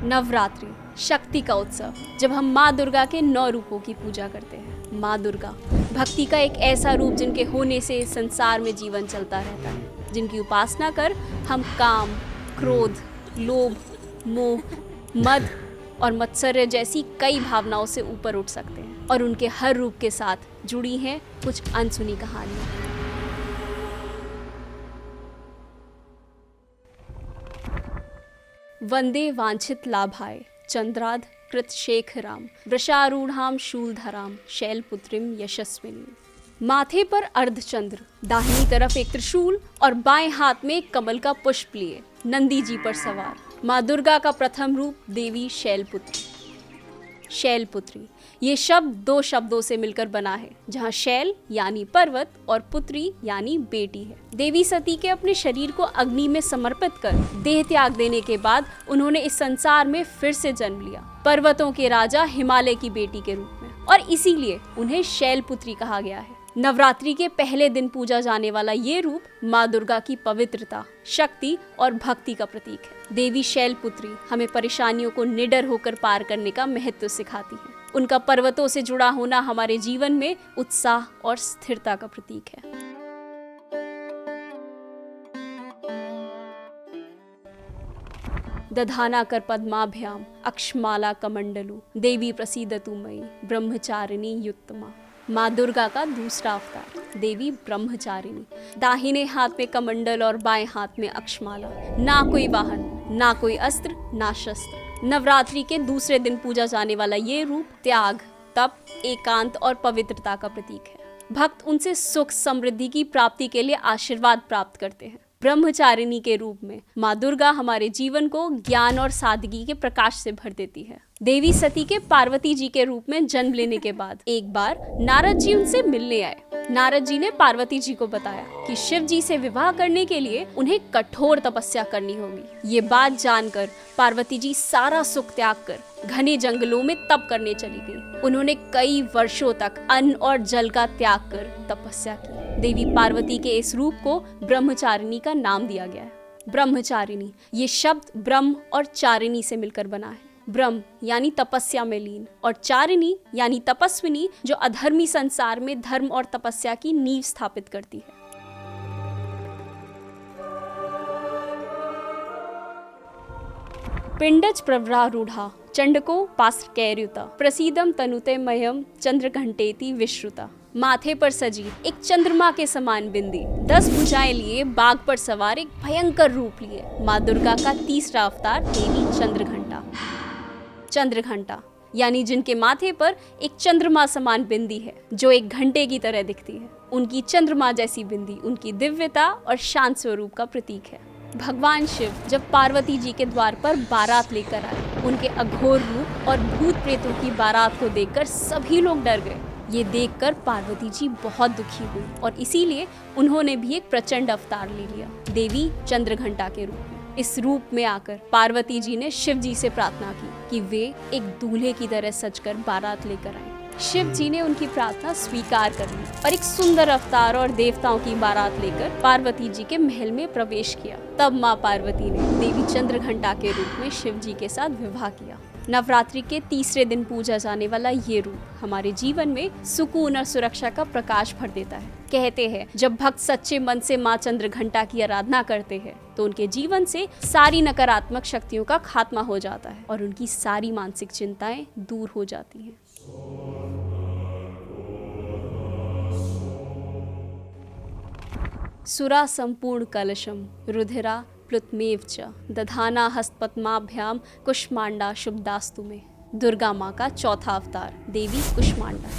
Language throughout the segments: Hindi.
नवरात्रि शक्ति का उत्सव, जब हम माँ दुर्गा के 9 रूपों की पूजा करते हैं। माँ दुर्गा भक्ति का एक ऐसा रूप जिनके होने से संसार में जीवन चलता रहता है, जिनकी उपासना कर हम काम, क्रोध, लोभ, मोह, मद और मत्सर्य जैसी कई भावनाओं से ऊपर उठ सकते हैं। और उनके हर रूप के साथ जुड़ी हैं कुछ अनसुनी कहानियाँ। वंदे वांछित लाभाय चंद्राद कृत शेखराम वृषारूढ़ाम शूलधराम शैलपुत्रीम यशस्विनी। माथे पर अर्धचंद्र, दाहिनी तरफ एक त्रिशूल और बाएं हाथ में एक कमल का पुष्प लिए नंदी जी पर सवार माँ दुर्गा का प्रथम रूप देवी शैलपुत्री। शैलपुत्री ये शब्द 2 शब्दों से मिलकर बना है, जहाँ शैल यानी पर्वत और पुत्री यानी बेटी है। देवी सती के अपने शरीर को अग्नि में समर्पित कर देह त्याग देने के बाद उन्होंने इस संसार में फिर से जन्म लिया, पर्वतों के राजा हिमालय की बेटी के रूप में, और इसीलिए उन्हें शैलपुत्री कहा गया है। नवरात्रि के पहले दिन पूजा जाने वाला ये रूप माँ दुर्गा की पवित्रता, शक्ति और भक्ति का प्रतीक है। देवी शैलपुत्री हमें परेशानियों को निडर होकर पार करने का महत्व सिखाती है। उनका पर्वतों से जुड़ा होना हमारे जीवन में उत्साह और स्थिरता का प्रतीक है। दधाना कर पद्माभ्याम अक्षमाला कमंडलू देवी प्रसीदतु मयि ब्रह्मचारिणी युत्तमा। माँ दुर्गा का दूसरा अवतार देवी ब्रह्मचारिणी। दाहिने हाथ में कमंडल और बाएं हाथ में अक्षमाला। ना कोई वाहन, ना कोई अस्त्र, ना शस्त्र। नवरात्रि के दूसरे दिन पूजा जाने वाला ये रूप त्याग, तप, एकांत और पवित्रता का प्रतीक है। भक्त उनसे सुख समृद्धि की प्राप्ति के लिए आशीर्वाद प्राप्त करते हैं। ब्रह्मचारिणी के रूप में माँ दुर्गा हमारे जीवन को ज्ञान और सादगी के प्रकाश से भर देती है। देवी सती के पार्वती जी के रूप में जन्म लेने के बाद एक बार नारद जी उनसे मिलने आए। नारद जी ने पार्वती जी को बताया कि शिव जी से विवाह करने के लिए उन्हें कठोर तपस्या करनी होगी। ये बात जानकर पार्वती जी सारा सुख त्याग कर घने जंगलों में तप करने चली गई। उन्होंने कई वर्षों तक अन्न और जल का त्याग कर तपस्या की। देवी पार्वती के इस रूप को ब्रह्मचारिणी का नाम दिया गया है। ब्रह्मचारिणी ये शब्द ब्रह्म और चारिणी से मिलकर बना है। ब्रह्म यानी तपस्या में लीन और चारिणी यानी तपस्विनी, जो अधर्मी संसार में धर्म और तपस्या की नींव स्थापित करती है। पिंडज प्रवरारूढ़ा चंडको पास्त्रकैर्युता प्रसीदम तनुते मह्यम चंद्रघंटेति विश्रुता। माथे पर सजी एक चंद्रमा के समान बिंदी, 10 भुजाएं लिए बाघ पर सवार एक भयंकर रूप लिए माँ दुर्गा का तीसरा अवतार देवी चंद्रघंटा। चंद्रघंटा यानी जिनके माथे पर एक चंद्रमा समान बिंदी है, जो एक घंटे की तरह दिखती है। उनकी चंद्रमा जैसी बिंदी उनकी दिव्यता और शांत स्वरूप का प्रतीक है। भगवान शिव जब पार्वती जी के द्वार पर बारात लेकर आए, उनके अघोर रूप और भूत प्रेतों की बारात को देखकर सभी लोग डर गए। ये देखकर पार्वती जी बहुत दुखी हुई और इसीलिए उन्होंने भी एक प्रचंड अवतार ले लिया, देवी चंद्रघंटा के रूप में। इस रूप में आकर पार्वती जी ने शिव जी से प्रार्थना की कि वे एक दूल्हे की तरह सजकर बारात लेकर आए। शिव जी ने उनकी प्रार्थना स्वीकार कर ली और एक सुंदर अवतार और देवताओं की बारात लेकर पार्वती जी के महल में प्रवेश किया। तब माँ पार्वती ने देवी चंद्रघंटा के रूप में शिव जी के साथ विवाह किया। नवरात्रि के तीसरे दिन पूजा जाने वाला ये रूप हमारे जीवन में सुकून और सुरक्षा का प्रकाश भर देता है। कहते हैं जब भक्त सच्चे मन से माँ चंद्रघंटा की आराधना करते हैं तो उनके जीवन से सारी नकारात्मक शक्तियों का खात्मा हो जाता है और उनकी सारी मानसिक चिंताएं दूर हो जाती हैं। सुरा संपूर्ण कलशम रुधिरा प्लुतमेव च दधाना हस्तपद्माभ्याम कुष्मांडा शुभदास्तु में। दुर्गा माँ का चौथा अवतार देवी कुष्मांडा।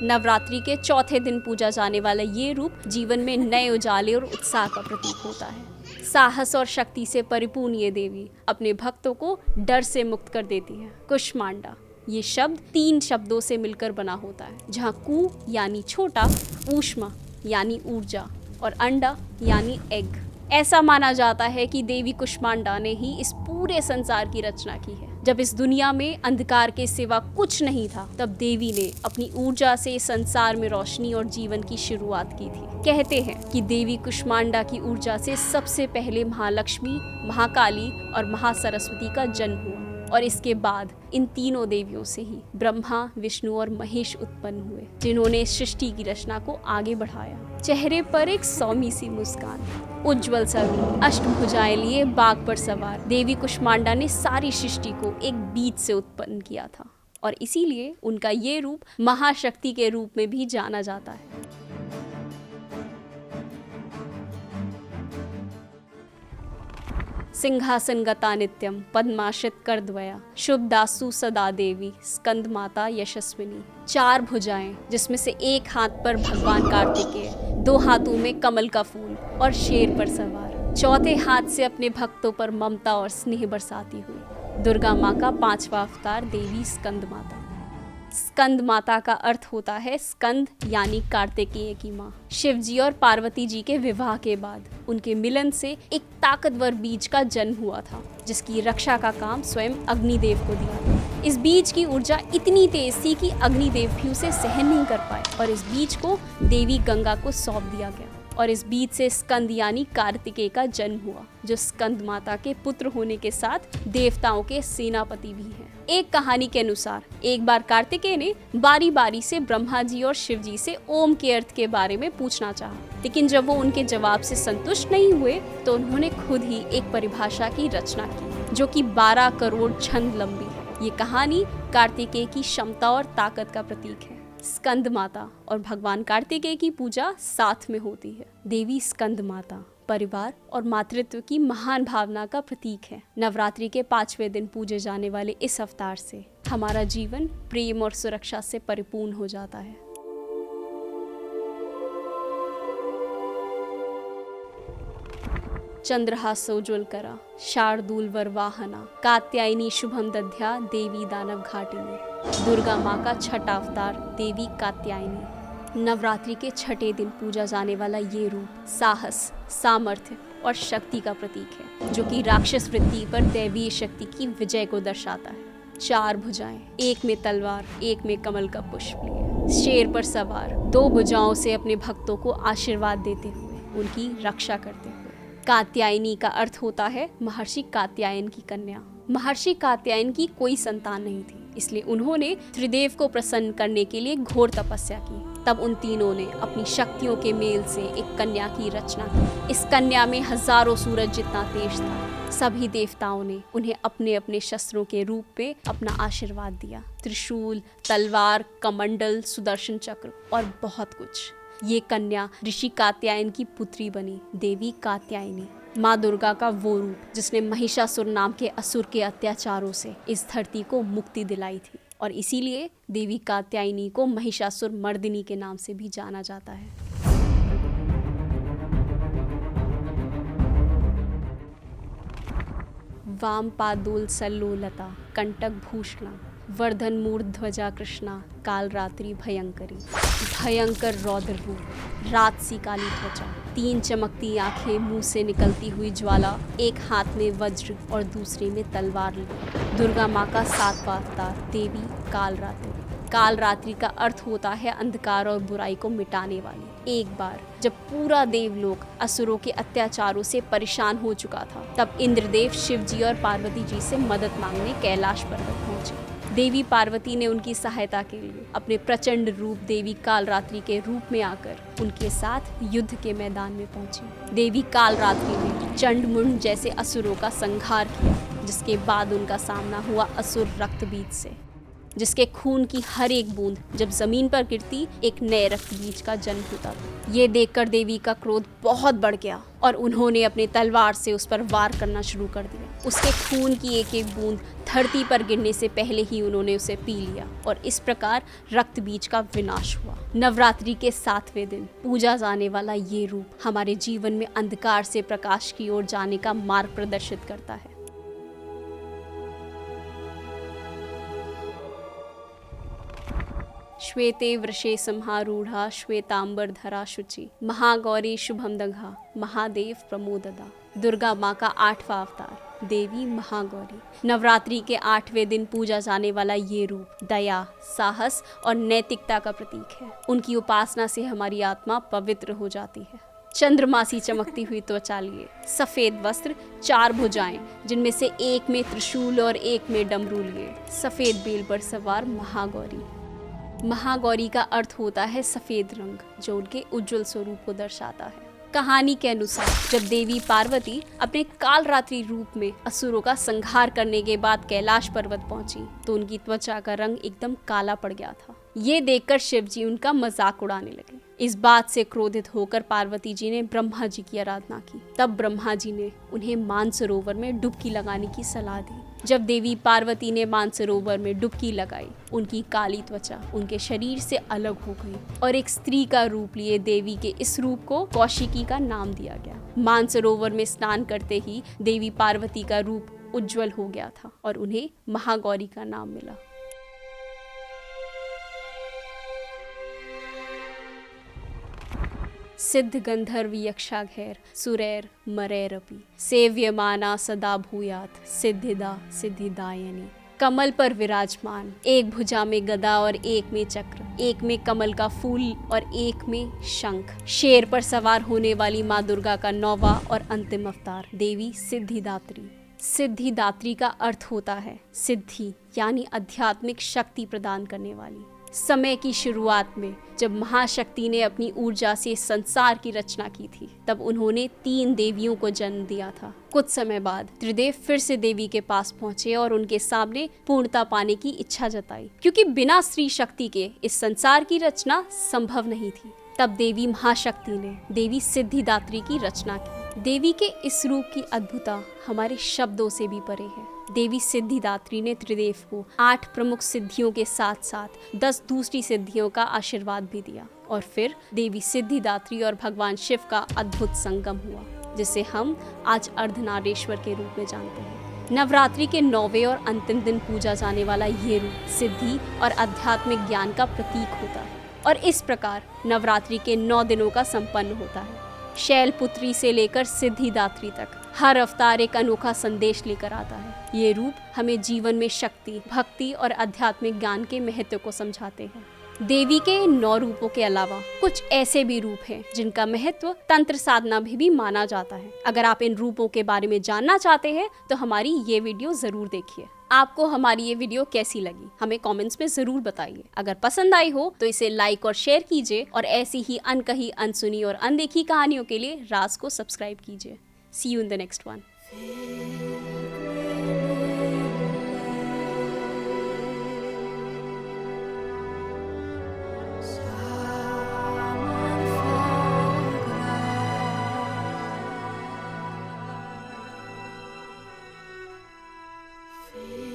नवरात्रि के चौथे दिन पूजा जाने वाला ये रूप जीवन में नए उजाले और उत्साह का प्रतीक होता है। साहस और शक्ति से परिपूर्ण ये देवी अपने भक्तों को डर से मुक्त कर देती है। कुष्मांडा ये शब्द 3 शब्दों से मिलकर बना होता है, जहाँ कु यानी छोटा, ऊष्मा यानी ऊर्जा और अंडा यानी एग। ऐसा माना जाता है कि देवी कुष्मांडा ने ही इस पूरे संसार की रचना की है। जब इस दुनिया में अंधकार के सिवा कुछ नहीं था, तब देवी ने अपनी ऊर्जा से संसार में रोशनी और जीवन की शुरुआत की थी। कहते हैं कि देवी कुष्मांडा की ऊर्जा से सबसे पहले महालक्ष्मी, महाकाली और महासरस्वती का जन्म हुआ और इसके बाद इन तीनों देवियों से ही ब्रह्मा, विष्णु और महेश उत्पन्न हुए, जिन्होंने सृष्टि की रचना को आगे बढ़ाया। चेहरे पर एक सौम्य सी मुस्कान, उज्जवल सा रूप, अष्टभुजाएं लिए बाघ पर सवार देवी कुष्मांडा ने सारी सृष्टि को एक बीज से उत्पन्न किया था और इसीलिए उनका ये रूप महाशक्ति के रूप में भी जाना जाता है। सिंहासन गता नित्यम पद्माश्रित करद्वया शुभदासु सदा देवी स्कंद माता यशस्विनी। 4 भुजाएं, जिसमें से एक हाथ पर भगवान कार्तिकेय, 2 हाथों में कमल का फूल और शेर पर सवार, चौथे हाथ से अपने भक्तों पर ममता और स्नेह बरसाती हुई दुर्गा माँ का 5वां अवतार देवी स्कंद माता। स्कंद माता का अर्थ होता है स्कंद यानी कार्तिकेय की माँ। शिव जी और पार्वती जी के विवाह के बाद उनके मिलन से एक ताकतवर बीज का जन्म हुआ था, जिसकी रक्षा का काम स्वयं अग्निदेव को दिया। इस बीज की ऊर्जा इतनी तेज थी कि अग्निदेव भी उसे सहन नहीं कर पाए और इस बीज को देवी गंगा को सौंप दिया गया और इस बीज से स्कंद यानी कार्तिकेय का जन्म हुआ, जो स्कंद माता के पुत्र होने के साथ देवताओं के सेनापति भी हैं। एक कहानी के अनुसार एक बार कार्तिकेय ने बारी बारी से ब्रह्मा जी और शिव जी से ओम के अर्थ के बारे में पूछना चाहा, लेकिन जब वो उनके जवाब से संतुष्ट नहीं हुए तो उन्होंने खुद ही एक परिभाषा की रचना की, जो कि 12 करोड़ छंद लंबी है। ये कहानी कार्तिकेय की क्षमता और ताकत का प्रतीक है। स्कंद माता और भगवान कार्तिकेय की पूजा साथ में होती है। देवी स्कंद माता परिवार और मातृत्व की महान भावना का प्रतीक है। नवरात्रि के 5वें दिन पूजे जाने वाले इस अवतार से हमारा जीवन प्रेम और सुरक्षा से परिपूर्ण हो जाता है। चंद्रहासोज्ज्वलकरा शार्दूल वरवाहना कात्यायनी शुभम दध्या देवी दानव घाटिनी। दुर्गा माँ का 6वां अवतार देवी कात्यायनी। नवरात्रि के 6ठे दिन पूजा जाने वाला ये रूप साहस, सामर्थ्य और शक्ति का प्रतीक है, जो कि राक्षस वृत्ति पर दैवीय शक्ति की विजय को दर्शाता है। 4 भुजाएं, एक में तलवार, एक में कमल का पुष्प लिए, शेर पर सवार, 2 भुजाओं से अपने भक्तों को आशीर्वाद देते हुए उनकी रक्षा करते हुए। कात्यायनी का अर्थ होता है महर्षि कात्यायन की कन्या। महर्षि कात्यायन की कोई संतान नहीं थी, इसलिए उन्होंने त्रिदेव को प्रसन्न करने के लिए घोर तपस्या की। तब उन तीनों ने अपनी शक्तियों के मेल से एक कन्या की रचना की। इस कन्या में हजारों सूरज जितना तेज था। सभी देवताओं ने उन्हें अपने अपने शस्त्रों के रूप में अपना आशीर्वाद दिया। त्रिशूल, तलवार, कमंडल, सुदर्शन चक्र और बहुत कुछ। ये कन्या ऋषि कात्यायन की पुत्री बनी, देवी कात्यायनी। माँ दुर्गा का वो रूप जिसने महिषासुर नाम के असुर के अत्याचारों से इस धरती को मुक्ति दिलाई थी और इसीलिए देवी कात्यायनी को महिषासुर मर्दिनी के नाम से भी जाना जाता है। वाम पादोल सल्लोलता कंटक भूषणा वर्धन मूर्ध्वजा कृष्णा काल रात्रि भयंकरी। भयंकर रौद्र रूप, रात सी काली त्वचा, 3 चमकती आंखें, मुंह से निकलती हुई ज्वाला, एक हाथ में वज्र और दूसरे में तलवार लिए। दुर्गा माँ का 7वां अवतार देवी काल रात्रि। काल रात्रि का अर्थ होता है अंधकार और बुराई को मिटाने वाली। एक बार जब पूरा देवलोक असुरों के अत्याचारों से परेशान हो चुका था, तब इंद्रदेव शिव जी और पार्वती जी से मदद मांगने कैलाश पर्वत पहुंचे। देवी पार्वती ने उनकी सहायता के लिए अपने प्रचंड रूप देवी कालरात्रि के रूप में आकर उनके साथ युद्ध के मैदान में पहुंची। देवी कालरात्रि ने चंडमुंड जैसे असुरों का संहार किया, जिसके बाद उनका सामना हुआ असुर रक्तबीज से, जिसके खून की हर एक बूंद जब जमीन पर गिरती एक नए रक्त बीज का जन्म होता था। ये देखकर देवी का क्रोध बहुत बढ़ गया और उन्होंने अपनी तलवार से उस पर वार करना शुरू कर दिया। उसके खून की एक एक बूंद धरती पर गिरने से पहले ही उन्होंने उसे पी लिया और इस प्रकार रक्त बीज का विनाश हुआ। नवरात्रि के 7वें दिन पूजा जाने वाला ये रूप हमारे जीवन में अंधकार से प्रकाश की ओर जाने का मार्ग प्रदर्शित करता है। श्वेते वृषे संहारूढ़ा श्वेतांबरधरा शुचि महागौरी शुभम दघा महादेव प्रमोददा। दुर्गा माँ का 8वां अवतार देवी महागौरी। नवरात्रि के 8वें दिन पूजा जाने वाला ये रूप दया, साहस और नैतिकता का प्रतीक है। उनकी उपासना से हमारी आत्मा पवित्र हो जाती है। चंद्रमा सी चमकती हुई त्वचा लिए, सफेद वस्त्र, 4 भुजाएं जिनमें से एक में त्रिशूल और एक में डमरू लिए, सफेद बेल पर सवार महागौरी। महागौरी का अर्थ होता है सफेद रंग, जो उनके उज्जवल स्वरूप को दर्शाता है। कहानी के अनुसार जब देवी पार्वती अपने कालरात्रि रूप में असुरों का संहार करने के बाद कैलाश पर्वत पहुंची तो उनकी त्वचा का रंग एकदम काला पड़ गया था। ये देखकर शिव जी उनका मजाक उड़ाने लगे। इस बात से क्रोधित होकर पार्वती जी ने ब्रह्मा जी की आराधना की। तब ब्रह्मा जी ने उन्हें मानसरोवर में डुबकी लगाने की सलाह दी। जब देवी पार्वती ने मानसरोवर में डुबकी लगाई, उनकी काली त्वचा उनके शरीर से अलग हो गई और एक स्त्री का रूप लिए देवी के इस रूप को कौशिकी का नाम दिया गया। मानसरोवर में स्नान करते ही देवी पार्वती का रूप उज्जवल हो गया था और उन्हें महागौरी का नाम मिला। सिद्ध गंधर्व यक्षाघैर सुरैर मरैरपि सेव्यमाना सदा भूयात सिद्धिदा सिद्धिदायनी। कमल पर विराजमान, एक भुजा में गदा और एक में चक्र, एक में कमल का फूल और एक में शंख। शेर पर सवार होने वाली माँ दुर्गा का 9वां और अंतिम अवतार देवी सिद्धिदात्री। सिद्धिदात्री का अर्थ होता है सिद्धि, यानी आध्यात्मिक शक्ति प्रदान करने वाली। समय की शुरुआत में जब महाशक्ति ने अपनी ऊर्जा से संसार की रचना की थी, तब उन्होंने 3 देवियों को जन्म दिया था। कुछ समय बाद त्रिदेव फिर से देवी के पास पहुंचे और उनके सामने पूर्णता पाने की इच्छा जताई, क्योंकि बिना स्त्री शक्ति के इस संसार की रचना संभव नहीं थी। तब देवी महाशक्ति ने देवी सिद्धिदात्री की रचना की। देवी के इस रूप की अद्भुतता हमारे शब्दों से भी परे है। देवी सिद्धिदात्री ने त्रिदेव को 8 प्रमुख सिद्धियों के साथ साथ 10 दूसरी सिद्धियों का आशीर्वाद भी दिया और फिर देवी सिद्धिदात्री और भगवान शिव का अद्भुत संगम हुआ, जिसे हम आज अर्धनारीश्वर के रूप में जानते हैं। नवरात्रि के 9वें और अंतिम दिन पूजा जाने वाला ये रूप सिद्धि और आध्यात्मिक ज्ञान का प्रतीक होता है और इस प्रकार नवरात्रि के 9 दिनों का संपन्न होता है। शैलपुत्री से लेकर सिद्धिदात्री तक हर अवतार एक अनोखा संदेश लेकर आता है। ये रूप हमें जीवन में शक्ति, भक्ति और आध्यात्मिक ज्ञान के महत्व को समझाते हैं। देवी के 9 रूपों के अलावा कुछ ऐसे भी रूप हैं जिनका महत्व तंत्र साधना में भी माना जाता है। अगर आप इन रूपों के बारे में जानना चाहते हैं तो हमारी ये वीडियो जरूर देखिए। आपको हमारी ये वीडियो कैसी लगी हमें कमेंट्स में जरूर बताइए। अगर पसंद आई हो तो इसे लाइक और शेयर कीजिए और ऐसी ही अनकही, अनसुनी और अनदेखी कहानियों के लिए राज को सब्सक्राइब कीजिए। See you in the next one. Feel